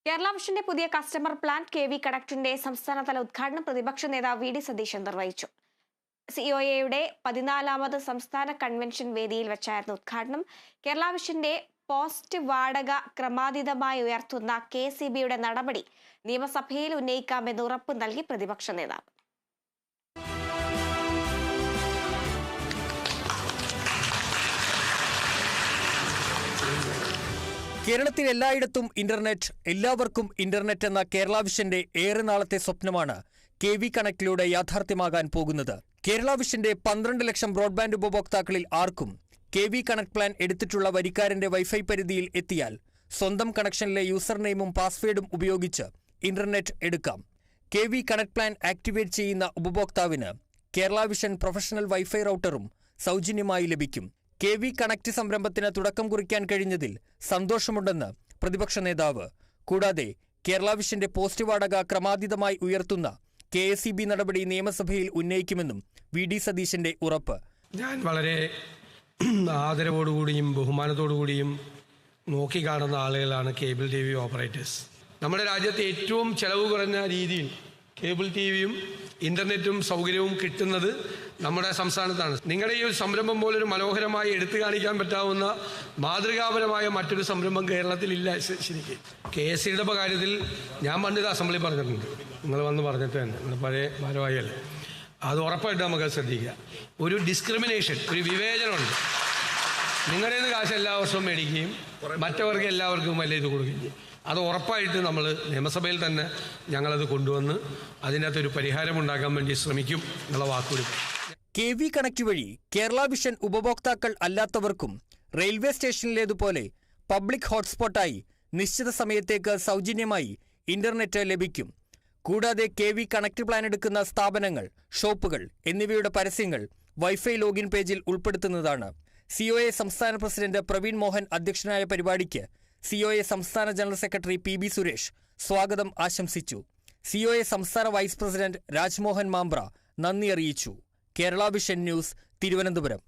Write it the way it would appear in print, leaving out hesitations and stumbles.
കേരള വിഷന്റെ പുതിയ customer plan K V. കണക്റ്റിന്റെ സംസ്ഥാനതല ഉദ്ഘാടനം പ്രതിപക്ഷ നേതാവ് വി.ഡി. സതീശൻ നിർവഹിച്ചു. സിഒഎയുടെ 14ാമത് സംസ്ഥാന കൺവെൻഷൻ വേദിയിൽ വെച്ചായിരുന്നു ഉദ്ഘാടനം. കേരള വിഷന്റെ പോസ്റ്റ് വാടക ക്രമാതീതമായി ഉയർത്തുന്ന കെ.എസ്.ഇ.ബിയുടെ നടപടി നിയമസഭയിൽ ഉന്നയിക്കാമെന്ന് ഉറപ്പ് നൽകി പ്രതിപക്ഷ നേതാവ്. കേരളത്തിൽ എല്ലായിടത്തും ഇന്റർനെറ്റ്, എല്ലാവർക്കും ഇന്റർനെറ്റ് എന്ന കേരള വിഷന്റെ ഏറെ നാളത്തെ സ്വപ്നമാണ് കെ.വി. കണക്റ്റിലൂടെ യാഥാർത്ഥ്യമാകാൻ പോകുന്നത്. കേരള വിഷന്റെ 12 ലക്ഷം ബ്രോഡ്ബാൻഡ് ഉപഭോക്താക്കളിൽ ആർക്കും കെ.വി. കണക്ട് പ്ലാൻ എടുത്തിട്ടുള്ള വരിക്കാരന്റെ വൈഫൈ പരിധിയിൽ എത്തിയാൽ സ്വന്തം കണക്ഷനിലെ യൂസർ നെയിമും പാസ്വേഡും ഉപയോഗിച്ച് ഇന്റർനെറ്റ് എടുക്കാം. കെ.വി. കണക്ട് പ്ലാൻ ആക്ടിവേറ്റ് ചെയ്യുന്ന ഉപഭോക്താവിന് കേരള വിഷൻ പ്രൊഫഷണൽ വൈഫൈ റൗട്ടറും സൗജന്യമായി ലഭിക്കും. കെ.വി. കണക്ട് സംരംഭത്തിന് തുടക്കം കുറിക്കാൻ കഴിഞ്ഞതിൽ സന്തോഷമുണ്ടെന്ന് പ്രതിപക്ഷ നേതാവ്. കൂടാതെ കേരള വിഷന്റെ പോസ്റ്റ് വാടക ക്രമാതീതമായി ഉയർത്തുന്ന കെ.എസ്.ഇ.ബി നടപടി നിയമസഭയിൽ ഉന്നയിക്കുമെന്നും വി.ഡി. സതീശന്റെ ഉറപ്പ്. ഞാൻ വളരെ ആദരവോടുകൂടിയും ബഹുമാനത്തോടുകൂടിയും നോക്കിക്കാണുന്ന ആളുകളാണ് കേബിൾ ടി വി ഓപ്പറേറ്റേഴ്സ്. നമ്മുടെ രാജ്യത്തെ ഏറ്റവും ചെലവ് കുറഞ്ഞ രീതിയിൽ കേബിൾ ടി വിയും ഇന്റർനെറ്റും സൗകര്യവും കിട്ടുന്നത് നമ്മുടെ സംസ്ഥാനത്താണ്. നിങ്ങളുടെ ഈ ഒരു സംരംഭം പോലൊരു മനോഹരമായി എടുത്തു കാണിക്കാൻ പറ്റാവുന്ന മാതൃകാപരമായ മറ്റൊരു സംരംഭം കേരളത്തിലില്ല. ശരിക്കും കെ.എസ്.ഇ.യുടെ കാര്യത്തിൽ ഞാൻ പണ്ട് അസംബ്ലി പറഞ്ഞിട്ടുണ്ട്, നിങ്ങൾ വന്ന് പറഞ്ഞിട്ട് തന്നെ, നിങ്ങൾ പഴയ ഭാരവാഹിയല്ലേ, അത് ഉറപ്പായിട്ട് നമുക്ക് ശ്രദ്ധിക്കുക. ഒരു ഡിസ്ക്രിമിനേഷൻ, ഒരു വിവേചനമുണ്ട്. നിങ്ങളുടെ കാശ് എല്ലാ വർഷവും മേടിക്കുകയും മറ്റവർക്ക് എല്ലാവർക്കും വലിയ ഇത് കൊടുക്കുകയും ചെയ്യും. അത് ഉറപ്പായിട്ട് നമ്മൾ നിയമസഭയിൽ തന്നെ ഞങ്ങളത് കൊണ്ടുവന്ന് അതിനകത്തൊരു പരിഹാരമുണ്ടാക്കാൻ വേണ്ടി ശ്രമിക്കും എന്നുള്ള വാക്കുകൊടുക്കും. കെ.വി. കണക്ട് വഴി കേരള വിഷൻ ഉപഭോക്താക്കൾ അല്ലാത്തവർക്കും റെയിൽവേ സ്റ്റേഷനിലേതുപോലെ പബ്ലിക് ഹോട്ട്സ്പോട്ടായി നിശ്ചിത സമയത്തേക്ക് സൗജന്യമായി ഇന്റർനെറ്റ് ലഭിക്കും. കൂടാതെ കെ.വി. കണക്ട് പ്ലാൻ എടുക്കുന്ന സ്ഥാപനങ്ങൾ, ഷോപ്പുകൾ എന്നിവയുടെ പരസ്യങ്ങൾ വൈഫൈ ലോഗിൻ പേജിൽ ഉൾപ്പെടുത്തുന്നതാണ്. സിഒഎ സംസ്ഥാന പ്രസിഡന്റ് പ്രവീൺ മോഹൻ അധ്യക്ഷനായ പരിപാടിക്ക് സിഒഎ സംസ്ഥാന ജനറൽ സെക്രട്ടറി പി.ബി. സുരേഷ് സ്വാഗതം ആശംസിച്ചു. സിഒഎ സംസ്ഥാന വൈസ് പ്രസിഡന്റ് രാജ്മോഹൻ മാംബ്ര നന്ദി അറിയിച്ചു. Kerala vision news, Thiruvananthapuram.